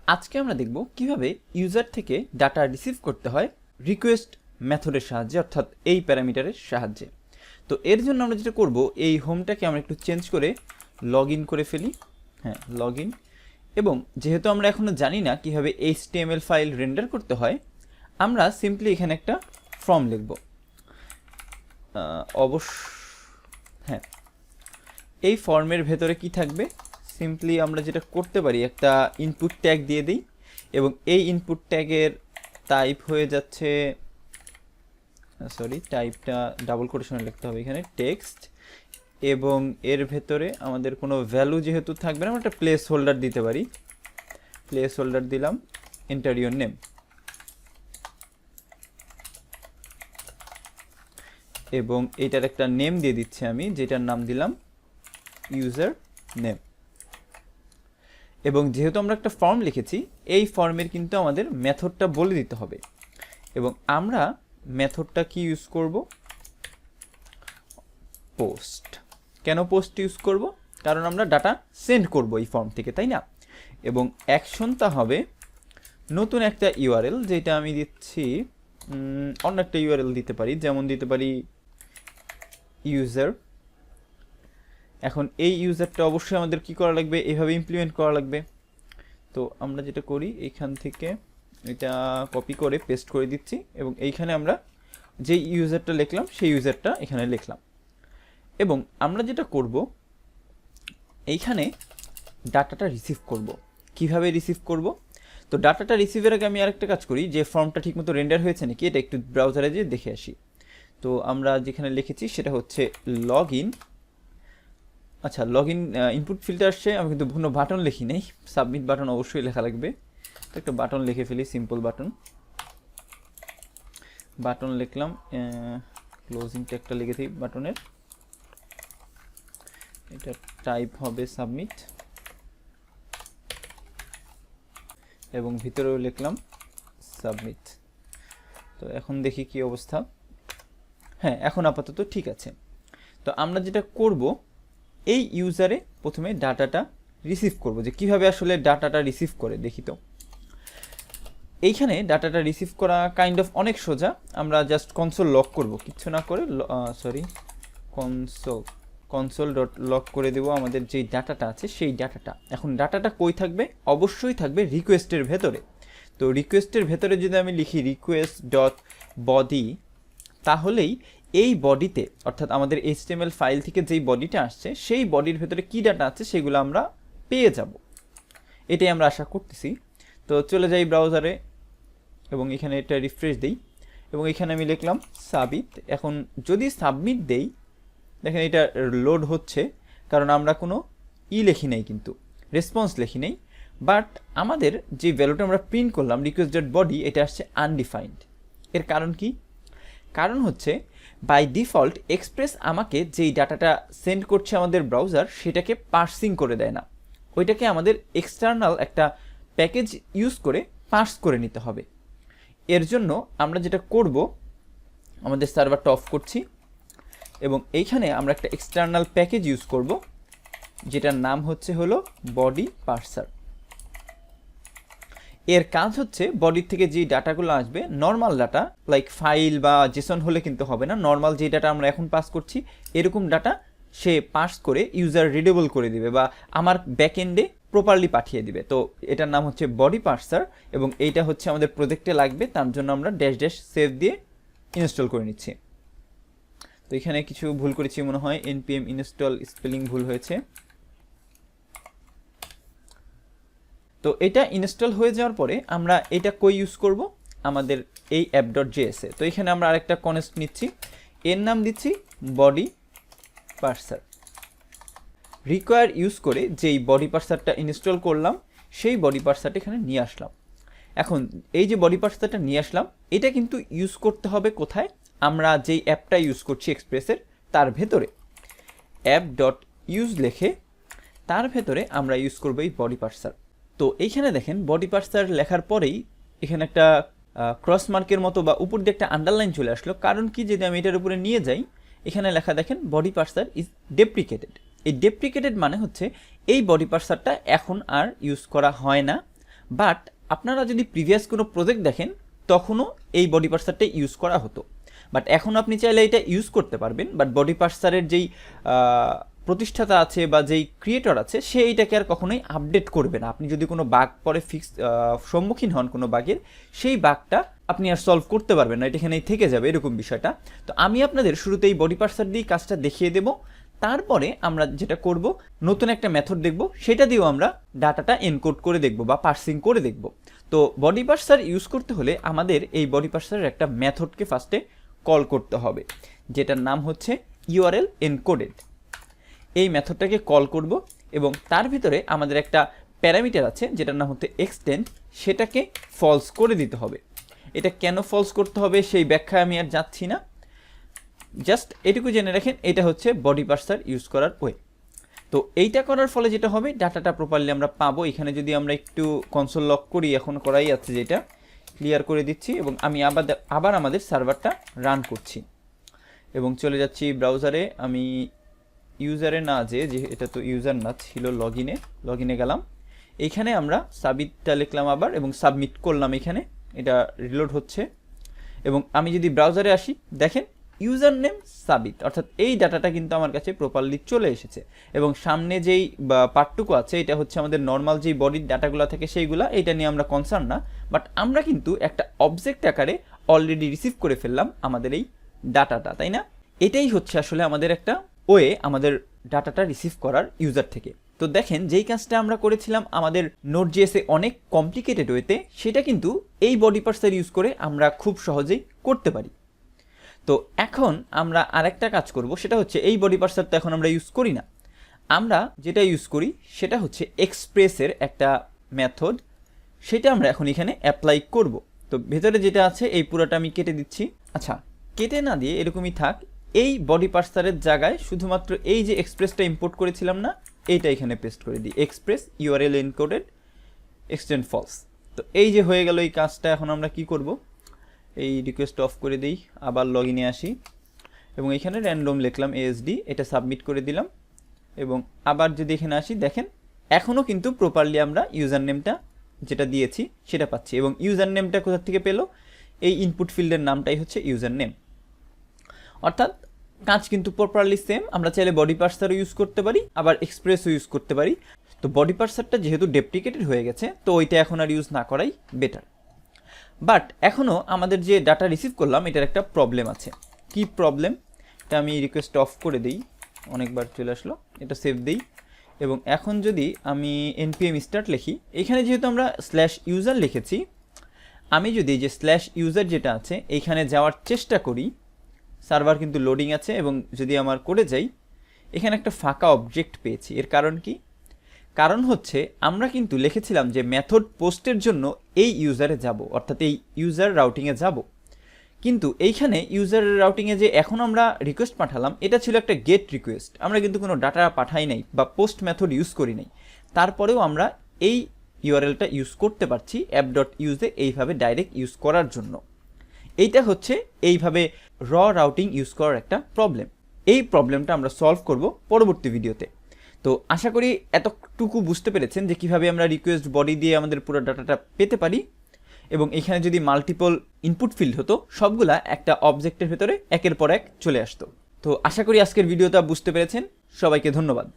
আজকে আমরা দেখব কিভাবে ইউজার থেকে ডাটা রিসিভ করতে হয় রিকোয়েস্ট মেথডের সাহায্যে, অর্থাৎ এই প্যারামিটারের সাহায্যে। তো এর জন্য আমরা যেটা করব, এই হোমটাকে আমরা একটু চেঞ্জ করে লগ ইন করে ফেলি। হ্যাঁ, লগ ইন। এবং যেহেতু আমরা এখনও জানি না কীভাবে HTML ফাইল রেন্ডার করতে হয়, আমরা সিম্পলি এখানে একটা ফর্ম লিখব। হ্যাঁ, এই ফর্মের ভেতরে কি থাকবে, সিম্পলি আমরা যেটা করতে পারি, একটা ইনপুট ট্যাগ দিয়ে দিই এবং এই ইনপুট ট্যাগের টাইপ হয়ে যাচ্ছে, টাইপটা ডাবল কোটেশনে লিখতে হবে এখানে, টেক্সট। এবং এর ভেতরে আমাদের কোনো ভ্যালু যেহেতু থাকবে না, আমরা একটা প্লেস হোল্ডার দিতে পারি। প্লেস হোল্ডার দিলাম, এন্টার ইউর নেম। এবং এটার একটা নেম দিয়ে দিচ্ছি আমি, যেটার নাম দিলাম ইউজার নেম। এবং যেহেতু আমরা একটা ফর্ম লিখেছি, এই ফর্মের কিন্তু আমাদের মেথডটা বলে দিতে হবে। এবং আমরা মেথডটা কি ইউজ করব, পোস্ট। কেন পোস্ট ইউজ করব? কারণ আমরা ডাটা সেন্ড করব এই ফর্ম থেকে, তাই না? এবং অ্যাকশনটা হবে নতুন একটা ইউআরএল, যেটা আমি দিচ্ছি, অন্য একটা ইউআরএল দিতে পারি, যেমন দিতে পারি ইউজার। এখন এই ইউজারটা অবশ্যই আমাদের কি করা লাগবে, এইভাবে ইমপ্লিমেন্ট করা লাগবে। তো আমরা যেটা করি, এইখান থেকে এটা কপি করে পেস্ট করে দিচ্ছি এবং এইখানে আমরা যে ইউজারটা লিখলাম সেই ইউজারটা এখানে লিখলাম। এবং আমরা যেটা করব, এইখানে ডাটাটা রিসিভ করব। কিভাবে রিসিভ করব? তো ডাটাটা রিসিভের আগে আমি আরেকটা কাজ করি, যে ফর্মটা ঠিকমতো রেন্ডার হয়েছে নাকি এটা একটু ব্রাউজারে যেয়ে দেখে আসি। তো আমরা যেখানে লিখেছি সেটা হচ্ছে লগ ইন। আচ্ছা, লগ ইন ইনপুট ফিল্টার আসছে, আমি কিন্তু কোনো বাটন লিখি নেই, সাবমিট বাটন অবশ্যই লেখা লাগবে। তো একটা বাটন লিখে ফেলি, সিম্পল বাটন লিখলাম, ক্লোজিং ট্যাগটা লিখে দিই বাটনের, এটা টাইপ হবে সাবমিট এবং ভিতরেও লিখলাম সাবমিট। তো এখন দেখি কি অবস্থা। হ্যাঁ, এখন আপাতত ঠিক আছে। তো আমরা যেটা করব, এই ইউজারে প্রথমে ডাটাটা রিসিভ করব। যে কিভাবে আসলে ডাটাটা রিসিভ করে দেখি। তো এইখানে ডাটাটা রিসিভ করা কাইন্ড অফ অনেক সোজা। আমরা জাস্ট কনসোল লক করব, কিচ্ছু না করে, কনসোল ডট লক করে দেবো আমাদের যেই ডাটাটা আছে সেই ডাটাটা। এখন ডাটাটা কই থাকবে? অবশ্যই থাকবে রিকোয়েস্টের ভেতরে। তো রিকোয়েস্টের ভেতরে যদি আমি লিখি রিকোয়েস্ট ডট বডি, তাহলেই এই বডিতে, অর্থাৎ আমাদের HTML ফাইল থেকে যেই বডিটা আসছে সেই বডির ভেতরে কি ডাটা আছে সেগুলো আমরা পেয়ে যাব, এটাই আমরা আশা করতেছি। তো চলে যাই ব্রাউজারে এবং এখানে এটা রিফ্রেশ দিই এবং এখানে আমি লিখলাম সাবিত। এখন যদি সাবমিট দেই, দেখেন এটা লোড হচ্ছে, কারণ আমরা কোনো লিখি নাই, কিন্তু রেসপন্স লিখি নেই। বাট আমাদের যে ভ্যালুটা আমরা প্রিন্ট করলাম রিকোয়েস্ট ডট বডি, এটা আসছে আনডিফাইন্ড। এর কারণ কি? কারণ হচ্ছে বাই ডিফল্ট এক্সপ্রেস আমাকে যেই ডাটাটা সেন্ড করছে আমাদের ব্রাউজার, সেটাকে পার্সিং করে দেয় না, ওইটাকে আমাদের এক্সটার্নাল একটা প্যাকেজ ইউজ করে পার্স করে নিতে হবে। এর জন্য আমরা যেটা করব, আমাদের সার্ভারটা অফ করছি এবং এইখানে আমরা একটা এক্সটার্নাল প্যাকেজ ইউজ করব, যেটার নাম হলো বডি পার্সার। এর কাজ হচ্ছে বডির থেকে যে ডাটাগুলো আসবে, নর্মাল ডাটা লাইক ফাইল বা জেসন হলে কিন্তু হবে না, নর্মাল যে ডাটা আমরা এখন পাস করছি এরকম ডাটা সে পাস করে ইউজার রিডেবল করে দিবে বা আমার ব্যাকএন্ডে প্রপারলি পাঠিয়ে দিবে। তো এটার নাম হচ্ছে বডি পার্সার এবং এইটা হচ্ছে আমাদের প্রজেক্টে লাগবে, তার জন্য আমরা ড্যাশ সেভ দিয়ে ইনস্টল করে নিচ্ছি। তো এখানে কিছু ভুল করেছি মনে হয়, npm ইনস্টল স্পেলিং ভুল হয়েছে। তো এটা ইনস্টল হয়ে যাওয়ার পরে আমরা এটা কই ইউজ করব, আমাদের এই app.js এ। তো এখানে আমরা আরেকটা কনস্ট নিচ্ছি, এর নাম দিচ্ছি বডি পার্সার। রিকোয়ার ইউজ করে যেই বডি পার্সারটা ইনস্টল করলাম সেই বডি পার্সারটা এখানে নিয়ে আসলাম। এখন এই যে বডি পার্সারটা নিয়ে আসলাম, এটা কিন্তু ইউজ করতে হবে কোথায়? আমরা যেই অ্যাপটা ইউজ করছি এক্সপ্রেসের, তার ভেতরে app.use লিখে তার ভেতরে আমরা ইউজ করব এই বডি পার্সার। তো এইখানে দেখেন বডি পার্সার লেখার পরেই এখানে একটা ক্রস মার্কের মতো বা উপর দিয়ে একটা আন্ডারলাইন চলে আসলো। কারণ কি, যদি আমি এটার উপরে নিয়ে যাই, এখানে লেখা দেখেন বডি পার্সার ইজ ডেপ্রিকেটেড। এই ডেপ্রিকেটেড মানে হচ্ছে এই বডি পার্সারটা এখন আর ইউজ করা হয় না বাট আপনারা যদি প্রিভিয়াস কোনো প্রজেক্ট দেখেন তখনও এই বডি পার্সারটা ইউজ করা হতো, বাট এখন আপনি চাইলে এটা ইউজ করতে পারবেন। বাট বডি পার্সারের যেই প্রতিষ্ঠাতা আছে বা যেই ক্রিয়েটর আছে সে এইটাকে আর কখনোই আপডেট করবে না। আপনি যদি কোনো বাগ পরে সম্মুখীন হন কোনো বাগের, সেই বাগটা আপনি আর সলভ করতে পারবেন না, এটা এখানেই থেকে যাবে এরকম বিষয়টা। তো আমি আপনাদের শুরুতে এই বডি পার্সার দিয়ে কাজটা দেখিয়ে দেব, তারপরে আমরা যেটা করব নতুন একটা মেথড দেখব, সেটা দিয়েও আমরা ডাটাটা এনকোড করে দেখব বা পার্সিং করে দেখব। তো বডি পার্সার ইউজ করতে হলে আমাদের এই বডি পার্সারের একটা মেথডকে ফার্স্টে কল করতে হবে, যেটার নাম হচ্ছে ইউআরএল এনকোডেড। এই মেথডটাকে কল করব এবং তার ভিতরে আমাদের একটা প্যারামিটার আছে যেটার নাম হচ্ছে এক্সটেন্ড, সেটাকে ফলস করে দিতে হবে। এটা কেন ফলস করতে হবে সেই ব্যাখ্যায় আমি আর যাচ্ছি না, জাস্ট এটুকু জেনে রাখেন এটা হচ্ছে বডি পার্সার ইউজ করার ওয়ে। তো এইটা করার ফলে যেটা হবে ডাটাটা প্রপারলি আমরা পাবো। এখানে যদি আমরা একটু কনসোল লক করি, এখন করাই আছে যেটা ক্লিয়ার করে দিচ্ছি এবং আমি আবার আমাদের সার্ভারটা রান করছি এবং চলে যাচ্ছি ব্রাউজারে। আমি ইউজারে না যে এটা তো ইউজার না ছিল, লগ ইনে গেলাম। এইখানে আমরা সাবিতটা লিখলাম আবার এবং সাবমিট করলাম। এখানে এটা রিলোড হচ্ছে এবং আমি যদি ব্রাউজারে আসি দেখেন ইউজার নেম সাবিত, অর্থাৎ এই ডাটাটা কিন্তু আমার কাছে প্রপারলি চলে এসেছে এবং সামনে যেই পার্টটুকু আছে এটা হচ্ছে আমাদের নর্মাল যেই বডির ডাটাগুলো থাকে সেইগুলা, এটা নিয়ে আমরা কনসার্ন না। বাট আমরা কিন্তু একটা অবজেক্ট আকারে অলরেডি রিসিভ করে ফেললাম আমাদের এই ডাটাটা, তাই না? এটাই হচ্ছে আসলে আমাদের একটা ওয়ে আমাদের ডাটাটা রিসিভ করার ইউজার থেকে। তো দেখেন যেই কাজটা আমরা করেছিলাম আমাদের নোড.js অনেক কমপ্লিকেটেড ওয়েতে, সেটা কিন্তু এই বডি পার্সার ইউজ করে আমরা খুব সহজেই করতে পারি। তো এখন আমরা আরেকটা কাজ করব, সেটা হচ্ছে এই বডি পার্সার তো এখন আমরা ইউজ করি না, আমরা যেটা ইউজ করি সেটা হচ্ছে এক্সপ্রেসের একটা মেথড, সেটা আমরা এখন এখানে অ্যাপ্লাই করব। তো ভেতরে যেটা আছে এই পুরোটা আমি কেটে দিচ্ছি। আচ্ছা, কেটে না দিয়ে এরকমই থাক। এই বডি পার্সারের জায়গায় শুধুমাত্র এই যে এক্সপ্রেসটা ইম্পোর্ট করেছিলাম না, এইটা এখানে পেস্ট করে দিই, express URL encoded extend false. তো এই যে হয়ে গেল এই কাজটা। এখন আমরা কি করব, এই রিকোয়েস্ট অফ করে দিই, আবার লগ ইনে আসি এবং এখানে র্যান্ডম লিখলাম এএসডি, এটা সাবমিট করে দিলাম এবং আবার যদি এখানে আসি দেখেন এখনও কিন্তু প্রপারলি আমরা ইউজার নেমটা যেটা দিয়েছি সেটা পাচ্ছি এবং ইউজার নেমটা কোথা থেকে পেলো, এই ইনপুট ফিল্ডের নামটাই হচ্ছে ইউজার নেম। অর্থাৎ কাজ কিন্তু প্রপারলি সেম। আমরা চাইলে বডি পার্সারও ইউজ করতে পারি, আবার এক্সপ্রেসও ইউজ করতে পারি। তো বডি পার্সারটা যেহেতু ডেপ্রিকেটেড হয়ে গেছে, তো ওইটা এখন আর ইউজ না করাই বেটার। বাট এখনও আমাদের যে ডাটা রিসিভ করলাম এটার একটা প্রবলেম আছে। কি প্রবলেম? এটা আমি রিকোয়েস্ট অফ করে দিই, অনেকবার চলে আসলো, এটা সেভ দিই এবং এখন যদি আমি npm start লিখি, এখানে যেহেতু আমরা /user লিখেছি, আমি যদি যে /user যেটা আছে এইখানে যাওয়ার চেষ্টা করি, সার্ভার কিন্তু লোডিং আছে এবং যদি আমার করে যাই এখানে একটা ফাঁকা অবজেক্ট পেয়েছি। এর কারণ কি? কারণ হচ্ছে আমরা কিন্তু লিখেছিলাম যে মেথড পোস্টের জন্য এই ইউজারে যাব, অর্থাৎ এই ইউজার রাউটিংয়ে যাব, কিন্তু এইখানে ইউজার রাউটিংয়ে যে এখন আমরা রিকোয়েস্ট পাঠালাম এটা ছিল একটা গেট রিকোয়েস্ট, আমরা কিন্তু কোনো ডাটা পাঠাই নাই বা পোস্ট মেথড ইউজ করি নাই। তারপরেও আমরা এই ইউআরএলটা ইউজ করতে পারছি app.use এইভাবে ডাইরেক্ট ইউজ করার জন্য। এইটা হচ্ছে এইভাবে রাউটিং ইউজ করার একটা প্রবলেম। এই প্রবলেমটা আমরা সলভ করব পরবর্তী ভিডিওতে। তো আশা করি এতটুকু বুঝতে পেরেছেন যে কিভাবে আমরা রিকোয়েস্ট বডি দিয়ে আমাদের পুরো ডাটাটা পেতে পারি এবং এখানে যদি মাল্টিপল ইনপুট ফিল্ড হতো সবগুলা একটা অবজেক্টের ভেতরে একের পর এক চলে আসতো। তো আশা করি আজকের ভিডিওটা বুঝতে পেরেছেন। সবাইকে ধন্যবাদ।